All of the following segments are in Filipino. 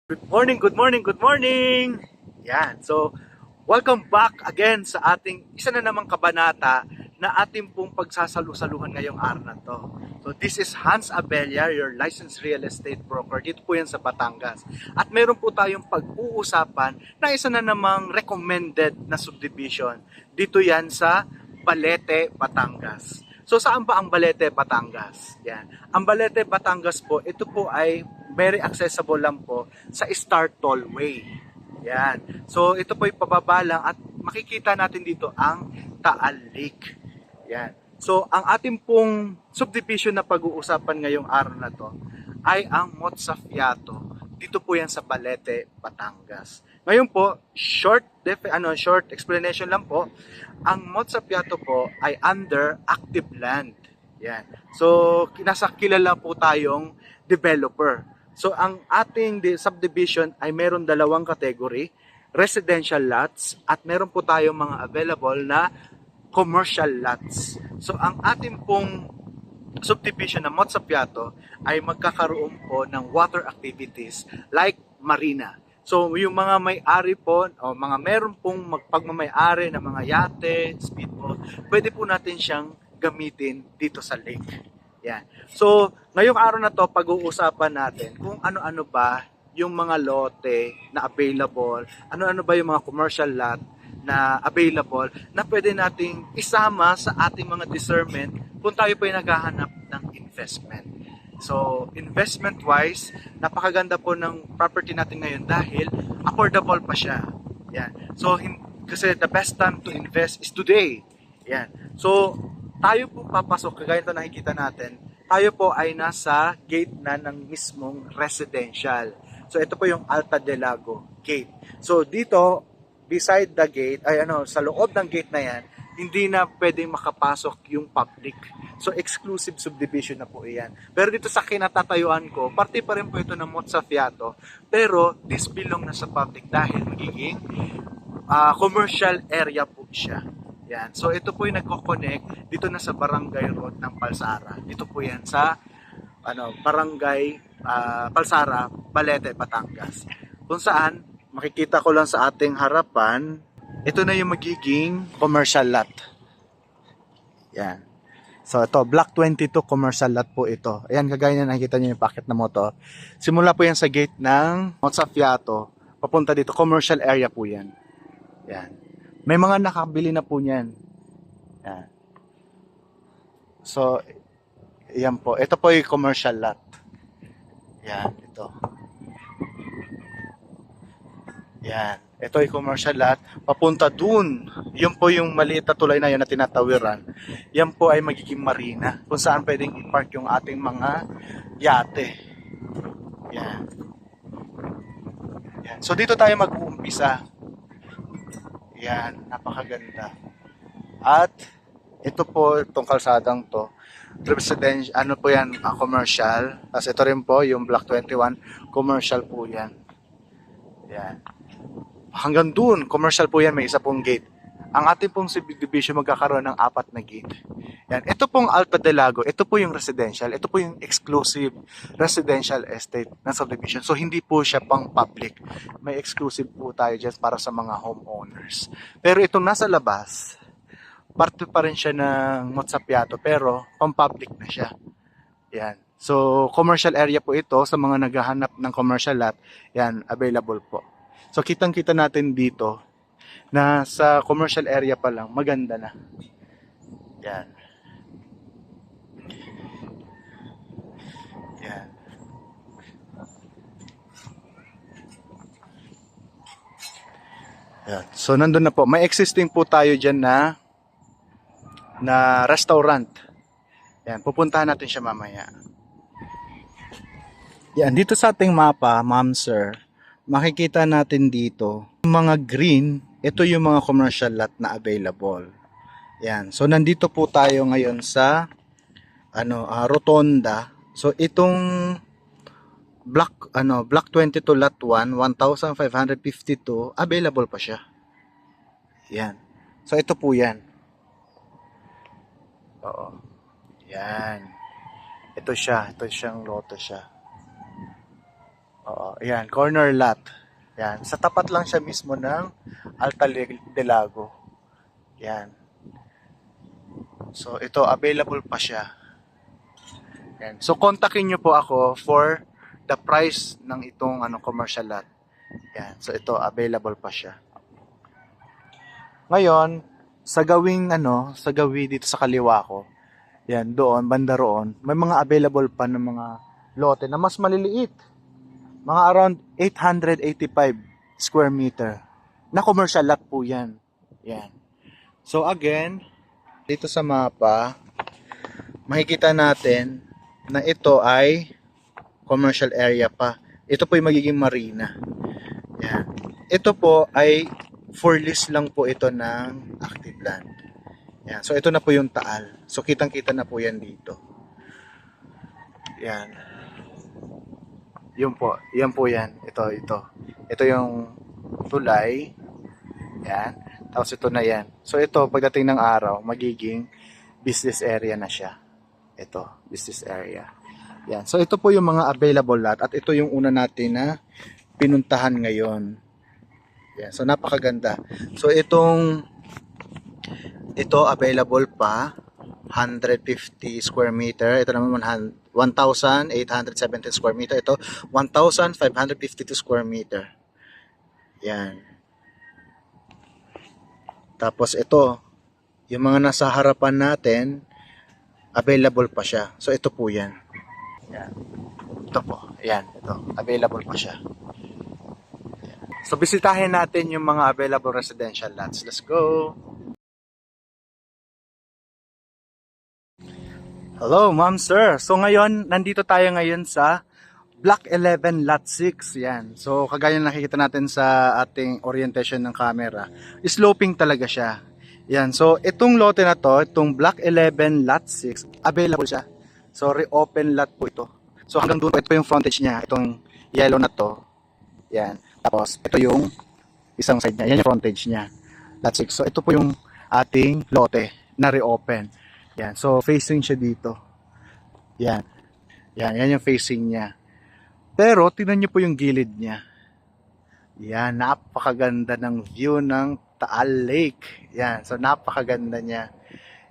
Good morning, good morning, good morning! Yan, so welcome back again sa ating isa na namang kabanata na ating pong pagsasalu-saluhan ngayong araw na to. So this is Hans Abella, your licensed real estate broker. Dito po yan sa Batangas. At meron po tayong pag-uusapan na isa na namang recommended na subdivision. Dito yan sa Balete, Batangas. So saan ba ang Balete, Batangas? Yan. Ang Balete, Batangas po, ito po ay very accessible lang po sa Star Tollway. Yan. So ito po ay pababa lang at makikita natin dito ang Taal Lake. Yan. So ang ating pong subdivision na pag-uusapan ngayong araw na to ay ang Motzafiato. Dito po yan sa Balete, Batangas. Ngayon po, short explanation lang po. Ang Motzafiato po ay under active land. Yan. So nasa kilala po tayong developer. So ang ating subdivision ay meron dalawang category, residential lots at meron po tayong mga available na commercial lots. So ang ating pong subdivision ng Motzafiato ay magkakaroon po ng water activities like marina. So yung mga may-ari po o mga meron pong pagmamay-ari ng mga yate, speedboat, pwede po natin siyang gamitin dito sa lake. Yan. So, ngayong araw na to pag-uusapan natin kung ano-ano ba yung mga lote na available, ano-ano ba yung mga commercial lot na available na pwede nating isama sa ating mga discernment kung tayo po ay naghahanap ng investment. So, investment-wise, napakaganda po ng property natin ngayon dahil affordable pa siya. Yan. So, kasi the best time to invest is today. Yan. So, tayo po papasok, kagaya ito nakikita natin, tayo po ay nasa gate na ng mismong residential. So ito po yung Alta del Lago gate. So dito, beside the gate, sa loob ng gate na yan, hindi na pwedeng makapasok yung public. So exclusive subdivision na po iyan. Pero dito sa kinatatayuan ko, parte pa rin po ito ng Motzafiato, pero this belong na sa public dahil magiging commercial area po siya. Yan. So ito po yung nagko-connect dito na sa Barangay Road ng Palsara. Dito po yan sa Barangay Palsara, Balete, Batangas. Kung saan makikita ko lang sa ating harapan, ito na yung magiging commercial lot. Yan. So ito, Block 22 commercial lot po ito. Ayan, kagaya na nakikita niyo yung packet na moto. Simula po yan sa gate ng Motzafiato, papunta dito, commercial area po yan. Yan. May mga nakabili na po niyan. Yan. So, yan po. Ito po yung commercial lot. Yan, ito. Yan. Ito yung commercial lot. Papunta dun. Yun po yung maliit na tulay na yun na tinatawiran. Yan po ay magiging marina. Kung saan pwedeng i-park yung ating mga yate. Yan. Yan. So, dito tayo mag-uumpisa. Yan, napakaganda. At ito po, itong kalsadang to, residential, po yan, commercial. Tapos ito rin po, yung Block 21, commercial po yan. Yan. Hanggang dun, commercial po yan, may isa pong gate. Ang ating pong subdivision magkakaroon ng 4 na gate. Yan. Ito pong Alta del Lago, ito po yung residential, ito po yung exclusive residential estate ng subdivision. So hindi po siya pang public. May exclusive po tayo dyan para sa mga homeowners. Pero itong nasa labas, parte pa rin siya ng Motzafiato pero pang public na siya. Yan. So commercial area po ito sa mga naghahanap ng commercial lot. Yan, available po. So kitang-kita natin dito na sa commercial area pa lang, maganda na. Yan. Yan. Yan. So nandun na po. May existing po tayo dyan na restaurant. Yan. Pupuntahan natin siya mamaya. Yan. Dito sa ating mapa, ma'am sir, makikita natin dito, yung mga green, ito yung mga commercial lot na available. Yan. So nandito po tayo ngayon sa Rotonda. So itong block 22 lot 1, 1,552 available pa siya. Yan. So ito po 'yan. Oo. Yan. Ito siya, ito siyang lote siya. Oo, ayan, corner lot. Yan, sa tapat lang siya mismo ng Alta de Lago. Yan. So ito available pa siya. Yan. So kontakin niyo po ako for the price ng itong commercial lot. Yan. So ito available pa siya. Ngayon, sa gawi dito sa kaliwa ko. Yan, doon, banda roon, may mga available pa ng mga lote na mas maliliit. Mga around 885 square meter. Na commercial lot po yan. Yan. So again, dito sa mapa, makikita natin na ito ay commercial area pa. Ito po yung magiging marina. Yan. Ito po ay for lease lang po ito ng active land. Yan. So ito na po yung Taal. So kitang-kita na po yan dito. Yan. Yun po. Yan po yan. Ito. Ito yung tulay. Yan. Tapos ito na yan. So ito, pagdating ng araw, magiging business area na siya. Ito, business area. Yan. So ito po yung mga available lot at ito yung una natin na pinuntahan ngayon. Yan. So napakaganda. So ito available pa 150 square meter. Ito naman 1,870 square meter. Ito 1,552 square meter. Yan. Tapos ito, yung mga nasa harapan natin, available pa siya. So ito po yan. Yan. Ito po. Yan. Ito. Available pa siya. Yan. So bisitahin natin yung mga available residential lots. Let's go! Hello, ma'am, sir. So ngayon, nandito tayo ngayon sa Block 11, Lot 6. Yan. So kagaya ng nakikita natin sa ating orientation ng camera, sloping talaga siya. Yan. So itong lote na to, itong Block 11, Lot 6, available siya. So reopen lot po ito. So hanggang doon, ito po yung frontage niya. Itong yellow na to. Yan. Tapos ito yung isang side niya. Yan yung frontage niya. Lot 6. So ito po yung ating lote na reopen. Yan. So facing siya dito. Yan. Yan yung facing niya. Pero tingnan niyo po yung gilid niya. Yan, napakaganda ng view ng Taal Lake. Yan. So napakaganda niya.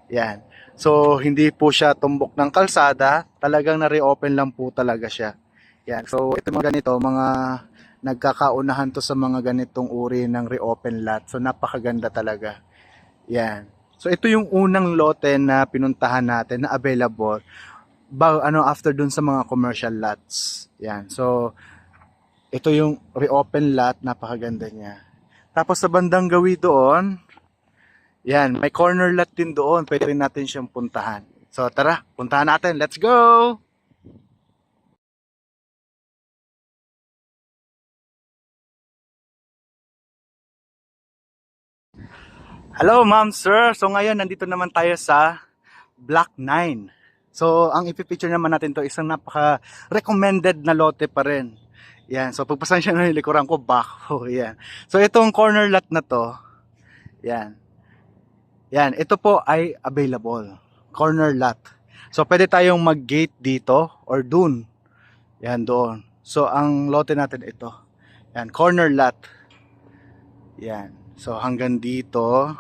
Yan. So hindi po siya tumbok ng kalsada, talagang na-reopen lang po talaga siya. Yan. So ito mga ganito, mga nagkakaunahan to sa mga ganitong uri ng reopen lot. So napakaganda talaga. Yan. So ito yung unang lote na pinuntahan natin na available after dun sa mga commercial lots. Yan. So ito yung reopen lot, napakaganda niya. Tapos sa bandang gawi doon, yan, may corner lot din doon. Pwede rin natin siyang puntahan. So tara, puntahan natin. Let's go! Hello, ma'am, sir. So ngayon, nandito naman tayo sa Block 9. So, ang ipipicture naman natin to isang napaka-recommended na lote pa rin. Yan. So, pagpasensya na yung likuran ko, bako. Yan. So, itong corner lot na to, yan. Yan. Ito po ay available. Corner lot. So, pwede tayong mag-gate dito or dun. Yan, doon. So, ang lote natin ito. Yan. Corner lot. Yan. So, hanggang dito.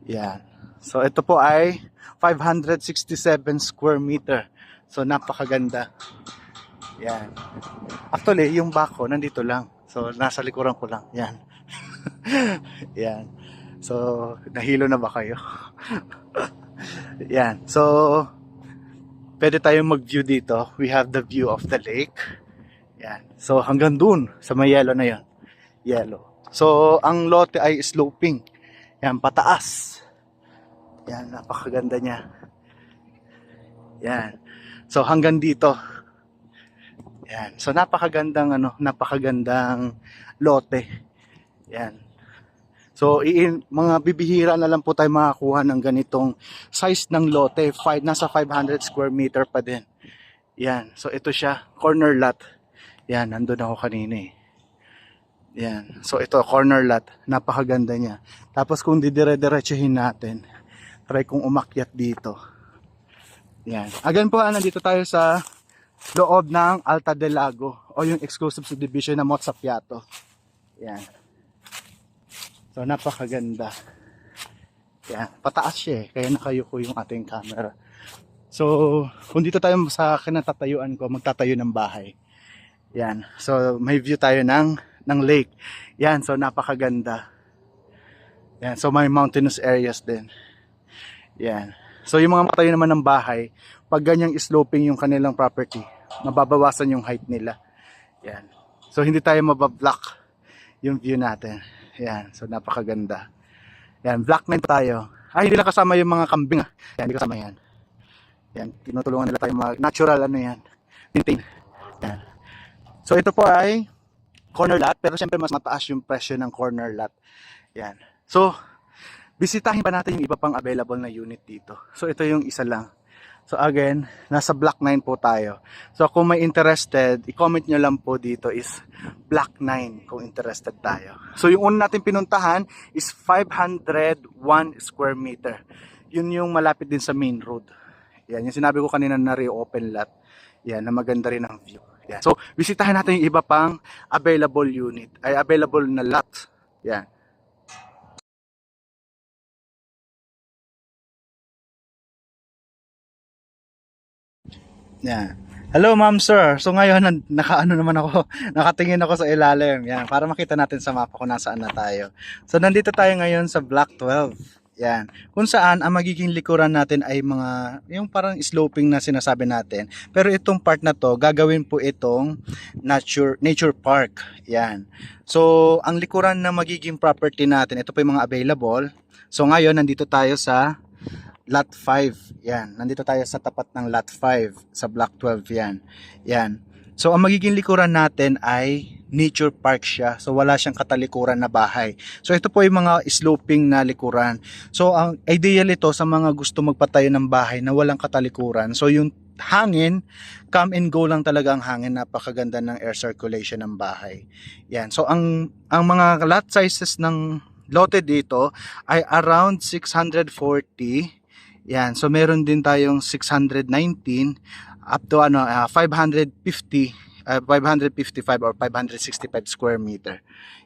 Yan. So, ito po ay 567 square meter. So, napakaganda. Yan. Actually, yung back ko, nandito lang. So, nasa likuran ko lang. Yan. Yan. So, nahilo na ba kayo? Yan. So, pwede tayong mag-view dito. We have the view of the lake. Yan. So, hanggang dun, sa may yellow na yan. Yellow. So, ang lote ay sloping. Yan, pataas. Yan, napakaganda niya. Yan. So, hanggang dito. Yan. So, napakagandang lote. Yan. So, mga bibihira na lang po tayo makakuha ng ganitong size ng lote. Nasa 500 square meter pa din. Yan. So, ito siya. Corner lot. Yan, nandun ako kanina eh. Yan. So ito, corner lot. Napakaganda niya. Tapos kung didire-diretsuhin natin, try kong umakyat dito. Yan. Again po, nandito tayo sa loob ng Alta del Lago o yung exclusive subdivision na Mozzapiato. Yan. So napakaganda. Yan, pataas siya kaya nakayuko yung ating camera. So kung dito tayo sa kinatatayuan ko, magtatayo ng bahay. Yan. So may view tayo ng lake. Yan, so napakaganda. Yan, so may mountainous areas din. Yan. So yung mga matayo naman ng bahay, pag ganyang sloping yung kanilang property, mababawasan yung height nila. Yan. So hindi tayo mabablock yung view natin. Yan, so napakaganda. Yan, black 9 tayo. Ay, hindi lang kasama yung mga kambing. Yan, hindi kasama yan. Yan, tinutulungan nila tayo natural maintain. Yan. So ito po ay corner lot, pero syempre mas mataas yung presyo ng corner lot. Yan. So, bisitahin pa natin yung iba pang available na unit dito. So ito yung isa lang. So again, nasa block 9 po tayo. So kung may interested, i-comment nyo lang po dito is block 9 kung interested tayo. So yung una natin pinuntahan is 501 square meter. Yun yung malapit din sa main road. Yan, yung sinabi ko kanina na reopen lot. Yan, na maganda rin ang view. Yan. So bisitahin natin yung iba pang available unit, ay available na lot. Yan. Yeah. Hello ma'am sir. So ngayon nakaano naman ako, nakatingin ako sa ilalim. Yan, para makita natin sa mapa kung nasaan na tayo. So nandito tayo ngayon sa Block 12. Yan. Kung saan ang magiging likuran natin ay mga yung parang sloping na sinasabi natin. Pero itong part na to, gagawin po itong nature park. Yan. So ang likuran na magiging property natin, ito po yung mga available. So ngayon nandito tayo sa Lot 5, yan. Nandito tayo sa tapat ng Lot 5 sa Block 12 yan. Yan. So ang magiging likuran natin ay nature park siya. So wala siyang katalikuran na bahay. So ito po yung mga sloping na likuran. So ang ideal ito sa mga gusto magpatayo ng bahay na walang katalikuran. So yung hangin, come and go lang talaga ang hangin. Napakaganda ng air circulation ng bahay. Yan. So ang mga lot sizes ng lote dito ay around 640. Yan, so meron din tayong 619 up to 550, 555 or 565 square meter.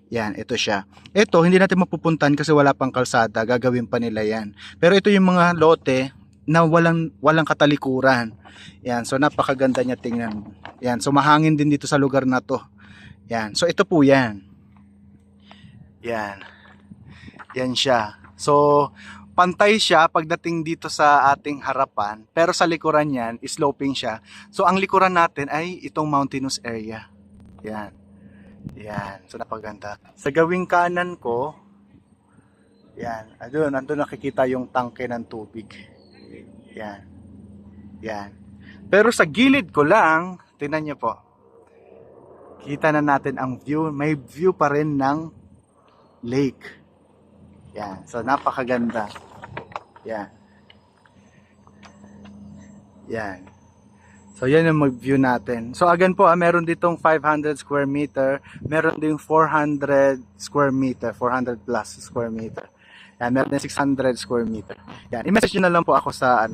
Yan, ito siya. Ito, hindi natin mapupuntan kasi wala pang kalsada, gagawin pa nila yan. Pero ito yung mga lote na walang katalikuran. Yan, so napakaganda niya tingnan. Yan, so mahangin din dito sa lugar na to. Yan, so ito po yan. Yan. Yan siya. So, pantay siya pagdating dito sa ating harapan, pero sa likuran niyan, sloping siya. So ang likuran natin ay itong mountainous area. Yan. Yan. So napaganda. Sa gawing kanan ko, yan. Andun nakikita yung tangke ng tubig. Yan. Yan. Pero sa gilid ko lang, tingnan niyo po. Kita na natin ang view. May view pa rin ng lake. Yan. So, napakaganda. Yan. Yan. So, yan yung mag-view natin. So, again po, meron ditong 500 square meter. Meron ding 400 square meter. 400 plus square meter. Yan. Meron din 600 square meter. Yan. I-message nyo na lang po ako sa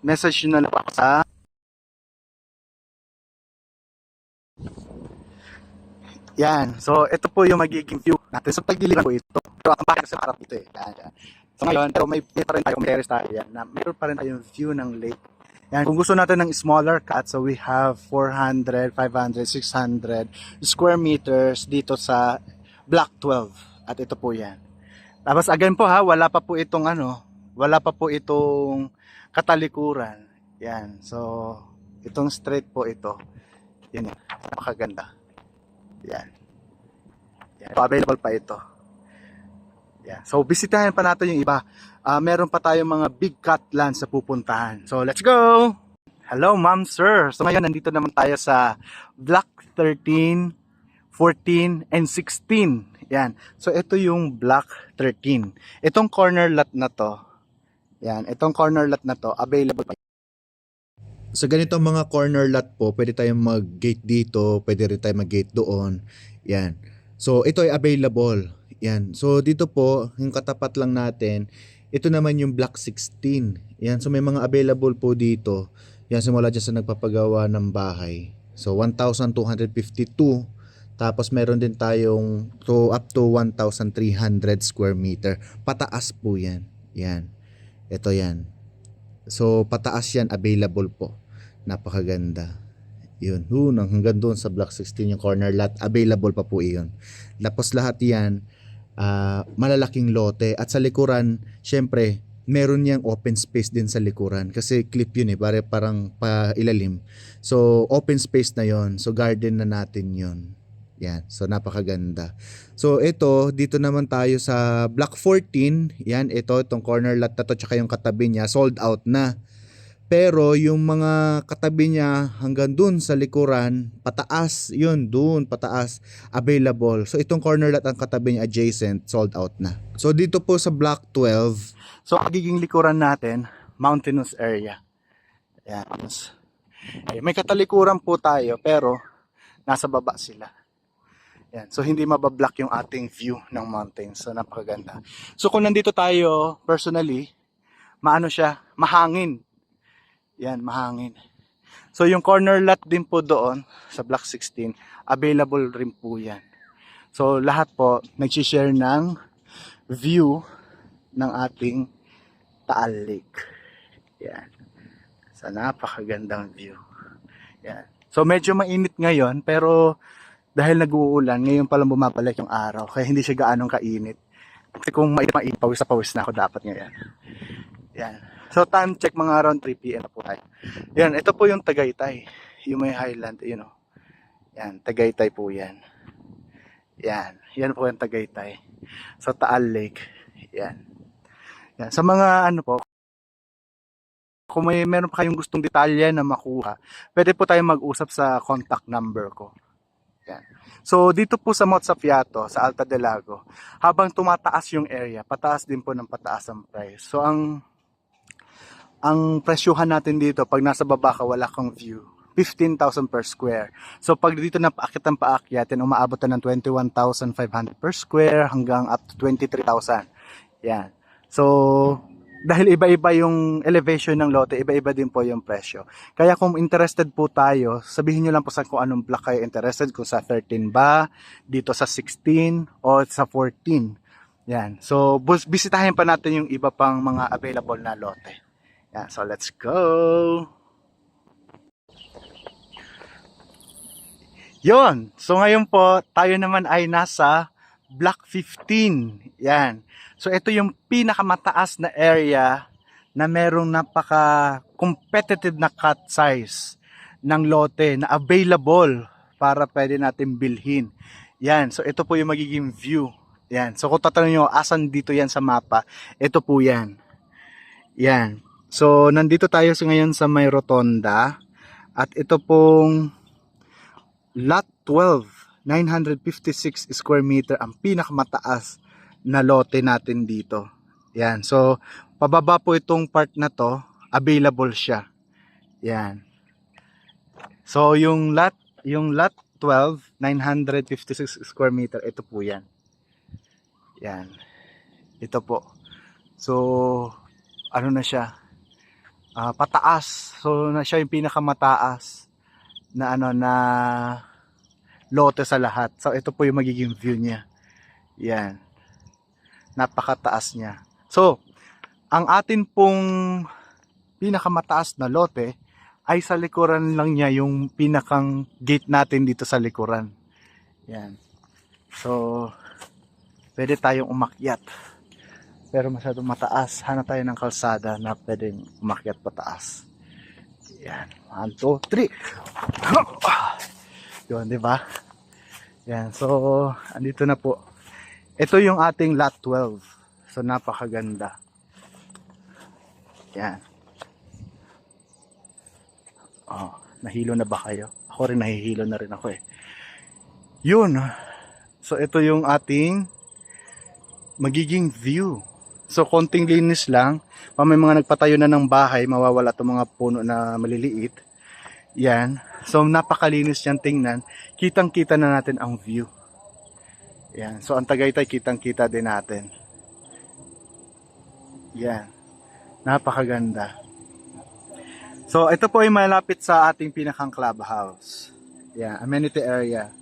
message nyo na lang po ako sa yan. So, ito po yung magiging view natin. So, tagiliran po ito. Pero ang bakit sa harap ito eh. Yan. So, ngayon, pero may pa rin tayo, may terrace tayo yan. Mayroon pa rin tayong view ng lake. Yan. Kung gusto natin ng smaller cut, so we have 400, 500, 600 square meters dito sa Block 12. At ito po yan. Tapos, again po ha, wala pa po itong katalikuran. Yan. So, itong straight po ito. Yan. Napakaganda. Yan. Yan. So, available pa ito. Yan. So, bisitahin pa natin yung iba. Meron pa tayong mga big cut lands sa pupuntahan. So, let's go! Hello, ma'am, sir. So, ngayon, nandito naman tayo sa Block 13, 14, and 16. Yan. So, ito yung Block 13. Itong corner lot na to, yan. Itong corner lot na to, available pa. Sa ganitong mga corner lot po, pwede tayong mag-gate dito, pwede rin tayong mag-gate doon. Yan. So, ito ay available. Yan. So, dito po, yung katapat lang natin, ito naman yung Block 16. Yan. So, may mga available po dito. Yan, simula dyan sa nagpapagawa ng bahay. So 1,252. Tapos meron din tayong up to 1,300 square meter. Pataas po yan. Yan. Ito yan. So pataas yan, available po. Napakaganda. Yun. Hanggang doon sa Block 16 yung corner lot. Available pa po iyon. Tapos lahat yan, malalaking lote. At sa likuran, syempre, meron niyang open space din sa likuran. Kasi clip yun parang pailalim. So open space na yon. So garden na natin yon. Yan. So napakaganda. So ito, dito naman tayo sa Block 14. Yan, itong corner lot na to tsaka yung katabi niya, sold out na. Pero yung mga katabi niya hanggang dun sa likuran, pataas, yun, dun, pataas, available. So itong corner lot ang katabi niya adjacent, sold out na. So dito po sa Block 12, So magiging likuran natin, mountainous area. Yan. May katalikuran po tayo pero nasa baba sila. Yan. So hindi mabablock yung ating view ng mountains. So napakaganda. So kung nandito tayo personally, maano siya, mahangin. Yan, mahangin. So yung corner lot din po doon sa Block 16, available rin po yan. So lahat po nag-share ng view ng ating Taal Lake. Yan. So napakagandang view. Yan. So medyo mainit ngayon pero dahil nag-uulan, ngayon pa lang bumabalik yung araw. Kaya hindi siya gaanong kainit. Kasi kung mainit, pawis na ako dapat ngayon. Yan. So time check mga around 3 PM na po tayo. Yan, ito po yung Tagaytay. Yung may highland, you know. Yan, Tagaytay po yan. Yan, yan po yung Tagaytay. So Taal Lake. Yan. Yan. Sa mga ano po, kung meron pa kayong gustong detalye na makuha, pwede po tayong mag-usap sa contact number ko. Yan. So dito po sa Motzafiato, sa Alta del Lago, habang tumataas yung area, pataas din po ng pataas ang price. So ang presyuhan natin dito, pag nasa baba ka, wala kang view, 15,000 per square. So pag dito na paakyat, umaabot na ng 21,500 per square hanggang up to 23,000. Yan. So dahil iba-iba yung elevation ng lote, iba-iba din po yung presyo. Kaya kung interested po tayo, sabihin nyo lang po sa kung anong block kayo interested, kung sa 13 ba, dito sa 16, o sa 14. Yan. So bisitahin pa natin yung iba pang mga available na lote. Yan. So let's go! Yon. So ngayon po, tayo naman ay nasa Block 15. Yan. So ito yung pinakamataas na area na merong napaka-competitive na cut size ng lote na available para pwede natin bilhin. Yan. So ito po yung magiging view. Yan. So kung tatanungin nyo, asan dito yan sa mapa? Ito po yan. Yan. So nandito tayo ngayon sa may rotonda. At ito pong Lot 12. 956 square meter ang pinakamataas na lote natin dito. Yan. So, pababa po itong part na to, available siya. Yan. So, yung lot 12, 956 square meter, ito po yan. Yan. Ito po. So, ano na siya? Pataas. So, siya yung pinakamataas na lote sa lahat. So ito po yung magiging view niya. Yan. Napakataas niya. So, ang atin pong pinakamataas na lote ay sa likuran lang niya, yung pinakang gate natin dito sa likuran. Yan. So, pwede tayong umakyat. Pero masyadong mataas. Hanap tayo ng kalsada na pwedeng umakyat pataas. Yan. 1, 2, 3. Yun, di ba? Yan. So, andito na po. Ito yung ating lot 12. So, napakaganda. Yan. Oh, nahilo na ba kayo? Ako rin, nahihilo na rin ako eh. Yun. So, ito yung ating magiging view. So, konting linis lang. Pa may mga nagpatayo na ng bahay, mawawala itong mga puno na maliliit. Yan. So, napakalinis yan tingnan. Kitang-kita na natin ang view. Yan. So, ang Tagaytay, kitang-kita din natin. Yan. Napakaganda. So, ito po ay malapit sa ating pinakang clubhouse. Yan, amenity area.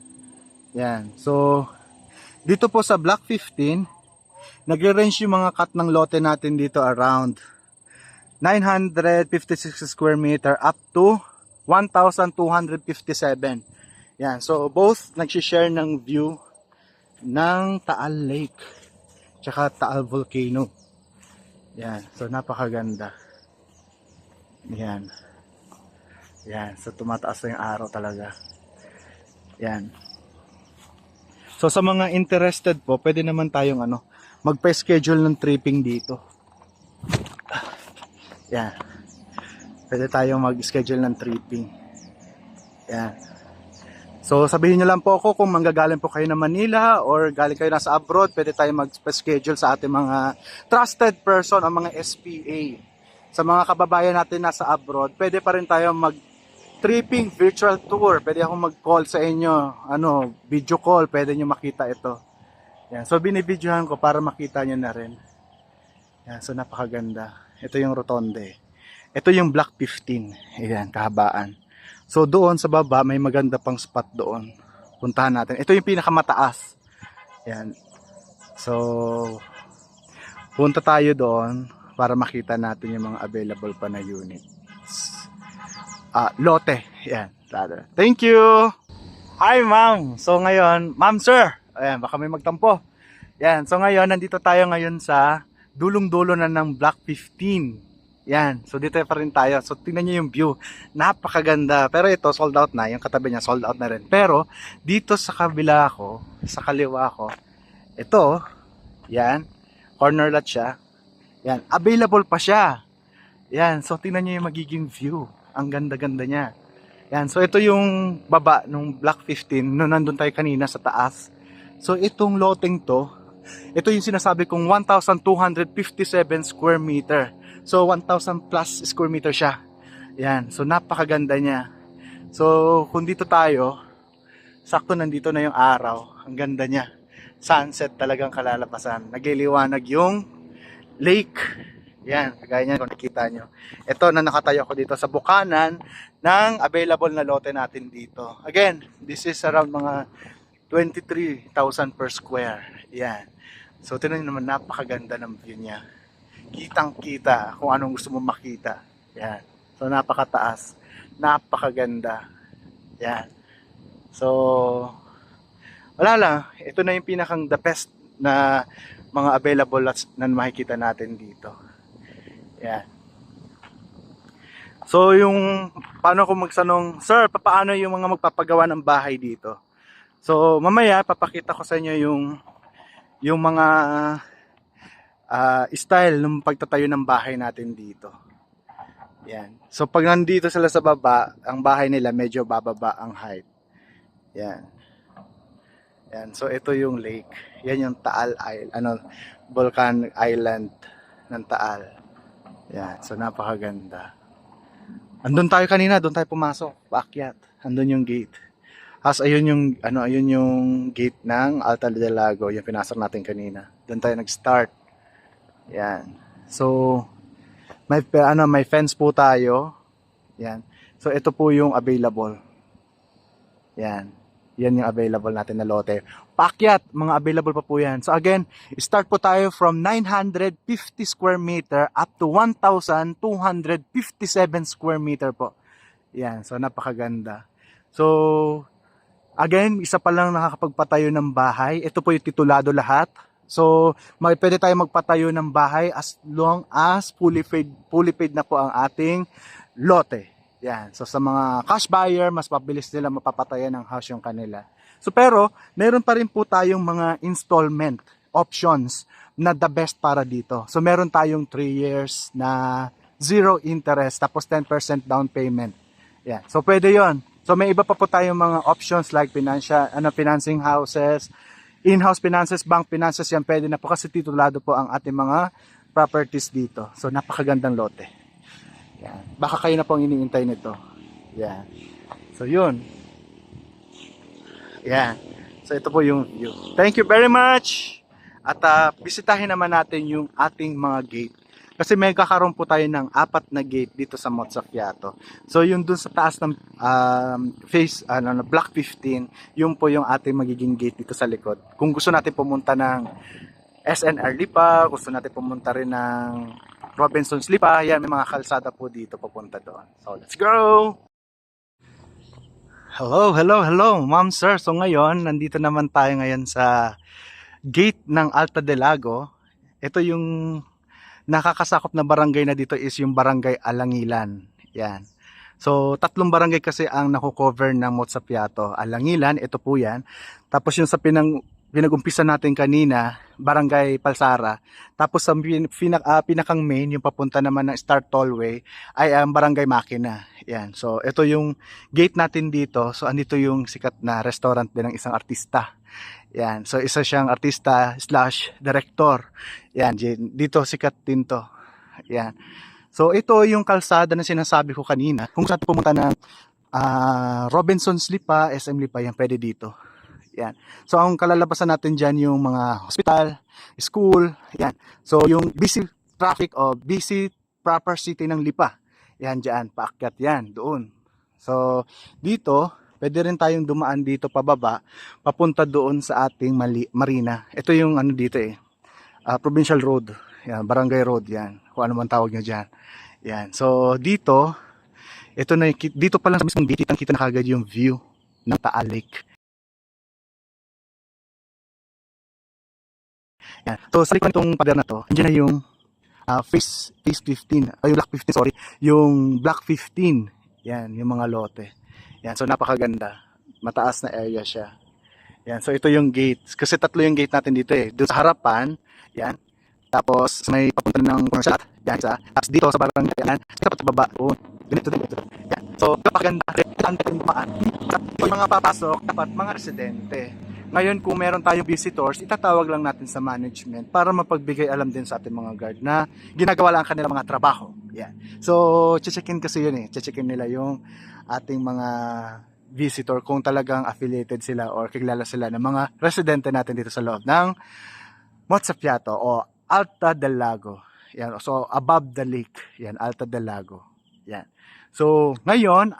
Yan. So, dito po sa Block 15, nagre-range yung mga cut ng lote natin dito around 956 square meter up to 1,257. Yan. So, both nagsishare ng view ng Taal Lake tsaka Taal Volcano. Yan. So, napakaganda. Yan. Yan. So, tumataas na yung araw talaga. Yan. So, sa mga interested po, pwede naman tayong magpa-schedule ng tripping dito. Yan. Pwede tayong mag-schedule ng tripping. Yan. So, sabihin nyo lang po ako kung manggagaling po kayo ng Manila or galing kayo nasa abroad, pwede tayong mag-schedule sa ating mga trusted person o mga SPA. Sa mga kababayan natin nasa abroad, pwede pa rin tayo mag-tripping virtual tour. Pwede akong mag-call sa inyo, video call, pwede nyo makita ito. Yan. So, binibidyohan ko para makita nyo na rin. Yan. So, napakaganda. Ito yung rotonde. Ito yung Block 15. Ayan, kahabaan. So, doon sa baba, may maganda pang spot doon. Puntahan natin. Ito yung pinakamataas. Yan. So, punta tayo doon para makita natin yung mga available pa na units. Lote. Yan. Thank you! Hi, ma'am! So, ngayon, ma'am, sir! Ayan, baka may magtampo. Yan. So, ngayon, nandito tayo ngayon sa dulong-dulo na ng Block 15. Yan. So, dito pa rin tayo. So, tingnan nyo yung view. Napakaganda. Pero ito, sold out na. Yung katabi niya, sold out na rin. Pero, dito sa kabila ko, sa kaliwa ko, ito, yan, corner lot siya. Yan, available pa siya. Yan, so tingnan nyo yung magiging view. Ang ganda-ganda niya. Yan, so ito yung baba nung Block 15, no nandun tayo kanina sa taas. So itong loteng to, ito yung sinasabi kong 1,257 square meter. So 1,000 plus square meter siya. Yan, so napakaganda niya. So kung dito tayo, sakto nandito na yung araw. Ang ganda niya. Sunset talagang kalalabasan. Nagliliwanag yung lake. Yan, kagaya niyan kung nakita nyo. Ito na nakatayo ko dito sa bukanan ng available na lote natin dito. Again, this is around mga 23,000 per square. Yan. So, tinan nyo naman, napakaganda ng view niya. Kitang-kita kung anong gusto mo makita. Yan. So, napakataas. Napakaganda. Yan. So, wala lang. Ito na yung pinakang the best na mga available lots na makikita natin dito. Yan. So, yung paano ko magsanong, sir, paano yung mga magpapagawa ng bahay dito? So, mamaya papakita ko sa inyo yung mga style ng pagtatayo ng bahay natin dito. Yan. So, pag nandito sila sa baba, ang bahay nila medyo bababa ang height. Yan. Yan. So, ito yung lake. Yan yung Taal Island, Volcanic Island ng Taal. Yan. So, napakaganda. Andun tayo kanina, doon tayo pumasok, paakyat. Andun yung gate. Ayun yung ayun yung gate ng Alta del Lago, yung pinasok natin kanina. Doon tayo nag-start. Yan. So, may fence po tayo. Yan. So, ito po yung available. Yan. Yan yung available natin na lote. Paakyat, mga available pa po yan. So again, start po tayo from 950 square meter up to 1,257 square meter po. Yan, so napakaganda. So, again, isa pa lang nakakapagpatayo ng bahay. Ito po yung titulado lahat. So, pwede tayo magpatayo ng bahay as long as fully paid na po ang ating lote. Yan. So sa mga cash buyer, mas mabilis nila mapapatayan ng house yung kanila. So pero, meron pa rin po tayong mga installment options na the best para dito. So meron tayong 3 years na 0 interest tapos 10% down payment. Yan. So pwede 'yon. So may iba pa po tayong mga options like financing houses, in-house finances, bank finances, yan pwede na po kasi titulado po ang ating mga properties dito. So napakagandang lote. Yan. Baka kayo na pong iniintay nito. Yan. So, yun. Yan. So, ito po yung view. Thank you very much. At bisitahin naman natin yung ating mga gate. Kasi may kakaroon po tayo ng 4 na gate dito sa Mozzafiato. So yung dun sa taas ng block 15, yun po yung ating magiging gate dito sa likod. Kung gusto natin pumunta ng SNR Lipa, gusto natin pumunta rin ng Robinsons Lipa, yan, may mga kalsada po dito papunta doon. So let's go! Hello, ma'am sir. So ngayon, nandito naman tayo ngayon sa gate ng Alta del Lago. Ito yung nakakasakop na barangay na dito is yung barangay Alangilan. Yan. So, 3 barangay kasi ang nako-cover ng Mozzafiato. Alangilan, ito po yan. Tapos yung sa pinag-umpisa natin kanina, barangay Palsara. Tapos sa pinakang main, yung papunta naman ng Star Tollway, ay ang barangay Makina. Yan. So, ito yung gate natin dito. So, andito yung sikat na restaurant din ng isang artista. Yan. So, isa siyang artista / director. Yan. Dito sikat din to. Yan. So, ito yung kalsada na sinasabi ko kanina. Kung saan pumunta ng Robinsons Lipa, SM Lipa, yan, pwede dito. Yan. So, ang kalalabasan natin dyan yung mga hospital, school, yan. So, yung busy traffic o busy proper city ng Lipa. Yan dyan, paakyat yan, doon. So, dito, pwede rin tayong dumaan dito pababa, papunta doon sa ating marina. Ito yung ano dito Provincial Road. Yan, Barangay Road yan. Kung ano man tawag nyo dyan. Yan. So, dito, dito pa lang sa mismong dito, kita na kagad yung view ng Taal Lake. Yan. So, sa likod nitong pader na to, andyan na yung phase 15, yung block 15, sorry, yung block 15. Yan, yung mga lote. Yan, so napakaganda. Mataas na area siya. Yan, so ito yung gate. Kasi 3 yung gate natin dito Doon sa harapan, yan. Tapos may papunta ng commercial, yan isa. Tapos dito sa barangay, yan. Dapat baba. Ganito. Yan. So napakaganda. Yung mga papasok, dapat mga residente. Ngayon, kung meron tayong visitors, itatawag lang natin sa management para mapagbigay alam din sa ating mga guard na ginagawa lang ang kanilang mga trabaho. Yan. So, checkin kasi yun checkin nila yung ating mga visitor kung talagang affiliated sila or kilala sila ng mga residente natin dito sa loob ng Mozzafiato o Alta del Lago. Yan. So, above the lake. Yan, Alta del Lago. Yan. So, ngayon,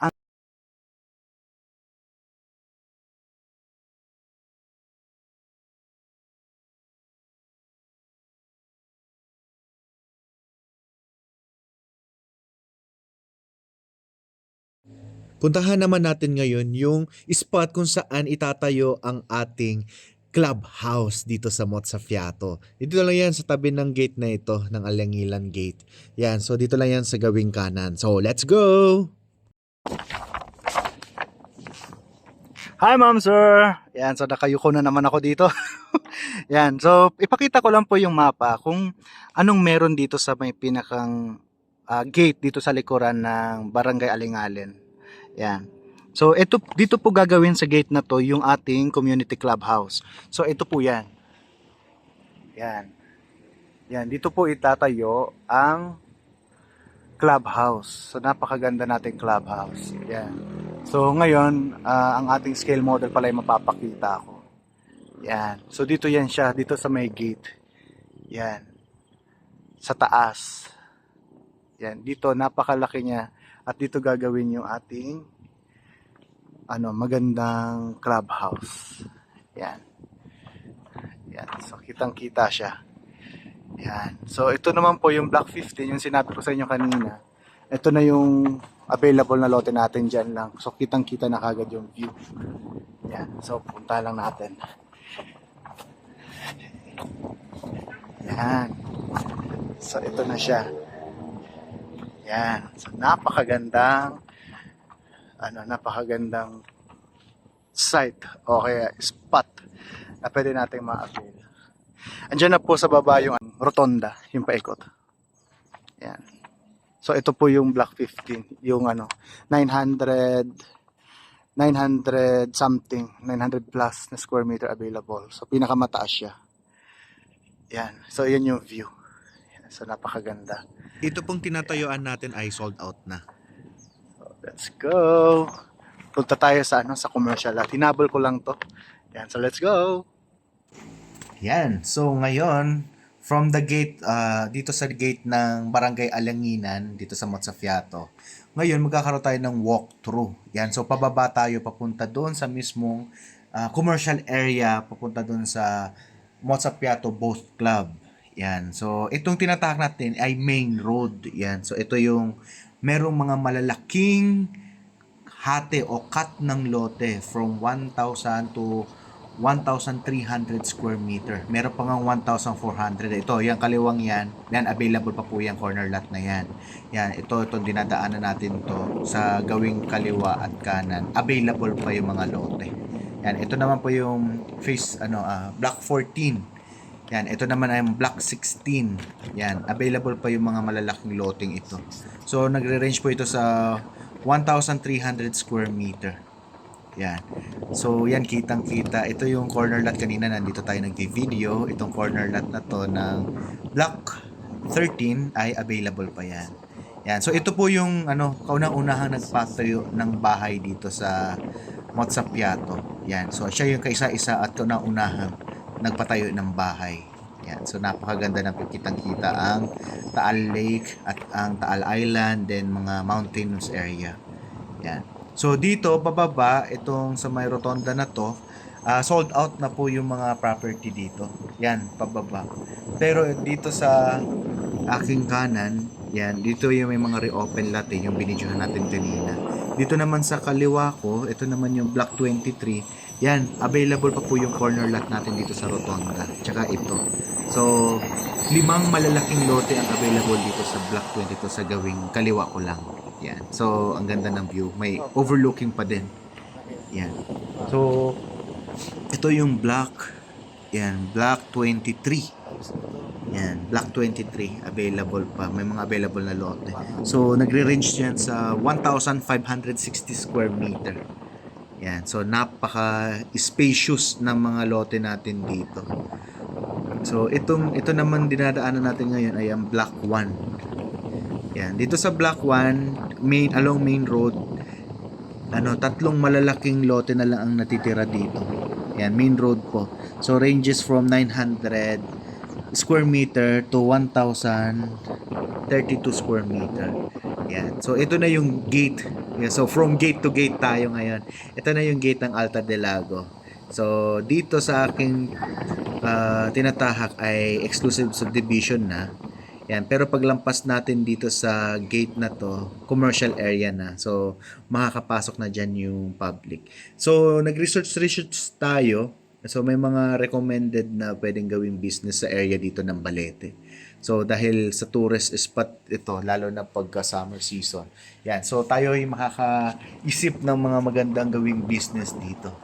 Puntahan naman natin ngayon yung spot kung saan itatayo ang ating clubhouse dito sa Mozzafiato. Dito lang yan sa tabi ng gate na ito, ng Alangilan Gate. Yan, so dito lang yan sa gawing kanan. So, let's go! Hi ma'am sir! Yan, so nakayuko na naman ako dito. Yan, so ipakita ko lang po yung mapa kung anong meron dito sa may pinakang gate dito sa likuran ng Barangay Alingalin. Yan. So dito po gagawin sa gate na to yung ating community clubhouse. So ito po yan. Yan. Yan, dito po itatayo ang clubhouse. So napakaganda nating clubhouse. Yan. So ngayon, ang ating scale model pala ay mapapakita ko. Yan. So dito yan siya, dito sa may gate. Yan. Sa taas. Yan, dito napakalaki niya at dito gagawin yung ating magandang clubhouse. Yan. Yan. So kitang-kita siya. Yan. So ito naman po yung block 15, yung sinabi ko sa inyo kanina. Ito na yung available na lote natin dyan lang. So kitang-kita na kagad yung view. Yan. So punta lang natin. Yan. So ito na siya. Yan. So napakagandang site o kaya spot na pwede nating ma-avail. Andiyan na po sa baba yung rotonda, yung paikot. Yan. So ito po yung block 15, yung 900 something, 900 plus na square meter available. So pinakamataas siya. Yan. So yan yung view. Yan. So napakaganda. Ito pong tinatayuan natin ay sold out na. So, let's go. Punta tayo sa commercial lot. Hinabol ko lang to. Yan. So let's go. Yan. So ngayon, from the gate, dito sa gate ng Barangay Alanginan, dito sa Motzafiato. Ngayon, magkakaroon tayo ng walkthrough. Yan, so pababa tayo papunta doon sa mismong commercial area, papunta doon sa Motzafiato Boat Club. Yan, so itong tinatahak natin ay main road. Yan, so ito yung merong mga malalaking hati o cut ng lote from 1,000 to 1,300 square meter. Meron pa nga 1,400. Ito, yung kaliwang yan. Yan, available pa po yung corner lot na yan. Yan, itong dinadaanan natin to sa gawing kaliwa at kanan. Available pa yung mga lote. Yan, ito naman po yung block 14. Yan, ito naman ay block 16. Yan, available pa yung mga malalaking loting ito. So, nagre-range po ito sa 1,300 square meter. Yan. So, yan, kitang-kita. Ito yung corner lot kanina. Nandito tayo nag-video. Itong corner lot na to ng block 13 ay available pa yan. Yan. So, ito po yung kaunang-unahang nagpatayo ng bahay dito sa Motzafiato. Yan. So, siya yung kaisa-isa at kaunang-unahang nagpatayo ng bahay. Yan. So, napakaganda na kitang-kita ang Taal Lake at ang Taal Island, then mga mountainous area. Yan. So, dito, pababa, itong sa may rotonda na to, sold out na po yung mga property dito. Yan, pababa. Pero dito sa aking kanan, yan, dito yung may mga reopen lot yung binidyohan natin kanina. Dito naman sa kaliwa ko, ito naman yung block 23. Yan, available pa po yung corner lot natin dito sa rotonda. Tsaka ito. So, 5 malalaking lote ang available dito sa block 22 sa gawing kaliwa ko lang. Yan. So, ang ganda ng view. May overlooking pa din. Yan. So, ito yung block. Yan, block 23. Yan, block 23 available pa. May mga available na lote. So, nagre-range yan sa 1,560 square meter. Yan. So, napaka-spacious ng mga lote natin dito. So, ito naman dinadaanan natin ngayon ay ang block 1. Yan. Dito sa block 1, along main road, tatlong malalaking lote na lang ang natitira dito. Yan, main road po. So, ranges from 900 square meter to 1,032 square meter. Yan. So, ito na yung gate. Yan. So, from gate to gate tayo ngayon. Ito na yung gate ng Alta del Lago. So, dito sa aking tinatahak ay exclusive subdivision na. Yan, pero paglampas natin dito sa gate na to, commercial area na. So, makakapasok na dyan yung public. So, nag-research tayo. So, may mga recommended na pwedeng gawing business sa area dito ng Balete. So, dahil sa tourist spot ito, lalo na pagka summer season. Yan, so tayo ay makakaisip ng mga magandang gawing business dito.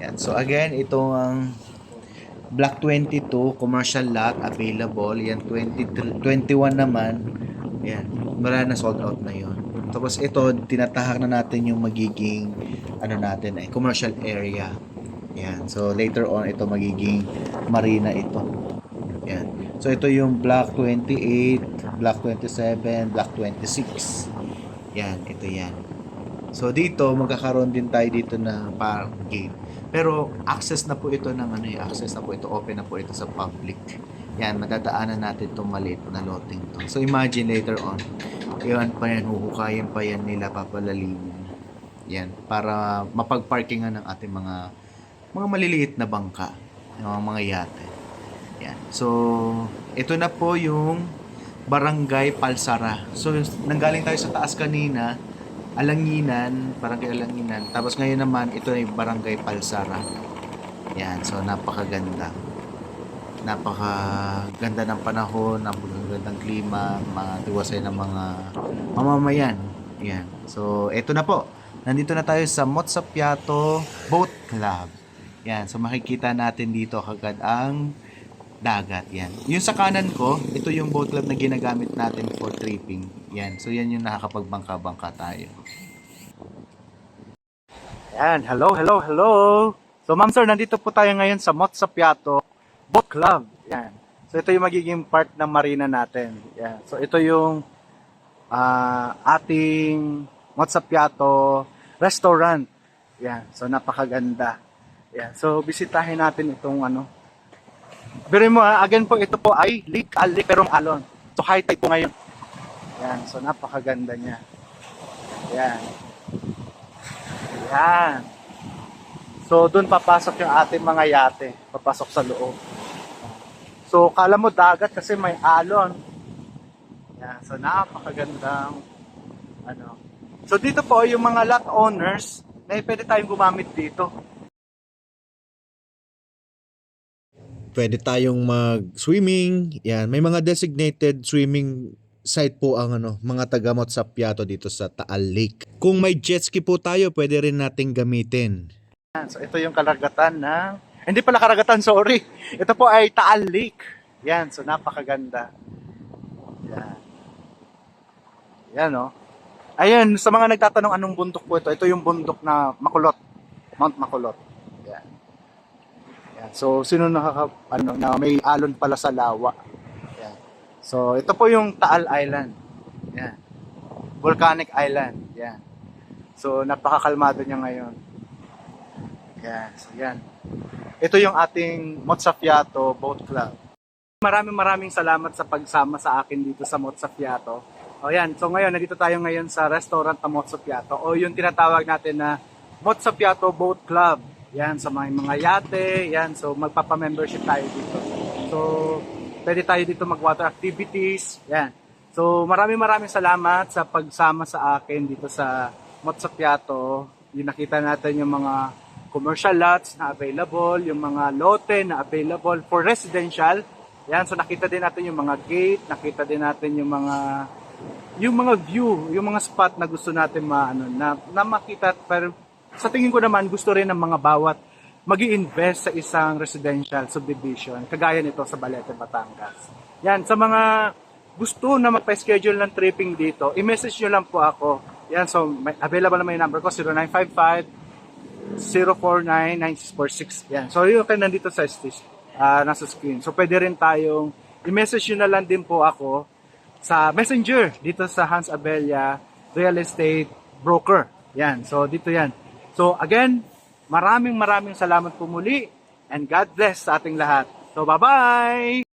Yan, so again, ito ang Block 22, commercial lot, available. Yan, 21 naman. Yan, wala na, sold out na yon. Tapos ito, tinatahak na natin yung magiging, commercial area. Yan, so later on, ito magiging marina ito. Yan. So ito yung block 28, block 27, block 26. Yan, ito yan. So dito, magkakaroon din tayo dito na parang gate. Pero access na po ito open na po ito sa public. Yan, madadaanan natin itong maliit na loting to. So imagine later on, huhukayin pa yan nila, papalalimin. Yan, para mapagparkingan ng ating mga maliliit na bangka, mga yate. Yan. So, ito na po yung Barangay Palsara. So, nanggaling tayo sa taas kanina, Alanginan, Barangay Alanginan. Tapos ngayon naman, ito ay Barangay Palsara. Yan, so napakaganda. Napakaganda ng panahon, napakagandang klima, matiwasay ng mga mamamayan. Yan. So, ito na po. Nandito na tayo sa Motzafiato Boat Club. Yan, so makikita natin dito kagad ang dagat. Yan. Yung sa kanan ko, ito yung boat club na ginagamit natin for tripping. Yan. So, yan yung nakakapagbangka-bangka tayo. Yan. Hello. So, ma'am sir, nandito po tayo ngayon sa Motzafiato Boat Club. Yan. So, ito yung magiging part ng marina natin. Yan. So, ito yung ating Motzafiato restaurant. Yan. So, napakaganda. Yan. So, bisitahin natin itong Pero mo again po, ito po ay lake, pero alon. So high tide po ngayon. Yan, so napakaganda niya. Yan. Yan. So doon papasok yung ating mga yate, papasok sa loob. So kala mo dagat kasi may alon. Yan, so napakagandang ano. So dito po yung mga lot owners, may pwede tayong gumamit dito. Pwede tayong mag-swimming. Yan, may mga designated swimming site po ang mga taga Motsapiato dito sa Taal Lake. Kung may jet ski po tayo, pwede rin nating gamitin. Yan, so ito yung karagatan ng hindi pala karagatan, sorry. Ito po ay Taal Lake. Yan, so napakaganda. Yan. Yan, oh. Ayun, sa mga nagtatanong anong bundok po ito, ito yung bundok na Makulot. Mount Makulot. Yan. Yan. So, sino na may alon pala sa lawa. Yan. So, ito po yung Taal Island. Yan. Volcanic Island. Yan. So, napakakalmado niya ngayon. Yan. So, yan. Ito yung ating Motsapiato Boat Club. Maraming salamat sa pagsama sa akin dito sa Motsapiato. O yan, so ngayon, nandito tayo ngayon sa restaurant na Motsapiato o yung tinatawag natin na Motsapiato Boat Club. Yan, sa mga yate, yan, so magpapa-membership tayo dito. So, pwede tayo dito mag-water activities, yan. So, maraming salamat sa pagsama sa akin dito sa Motsapiato. Yung nakita natin yung mga commercial lots na available, yung mga lote na available for residential. Yan, so nakita din natin yung mga gate, nakita din natin yung mga view, yung mga spot na gusto natin na makita, pero sa tingin ko naman gusto rin ng mga bawat magi-invest sa isang residential subdivision kagaya nito sa Balete, Batangas. Yan, sa mga gusto na magpa-schedule ng tripping dito, i-message nyo lang po ako. Yan, so available naman yung number ko 0955-049-9646. Yan, so yun kayo nandito sa nasa screen. So pwede rin tayong i-message nyo na lang din po ako sa Messenger dito sa Hans Abella Real Estate Broker. Yan. So dito yan. So again, maraming salamat po muli and God bless sa ating lahat. So bye-bye!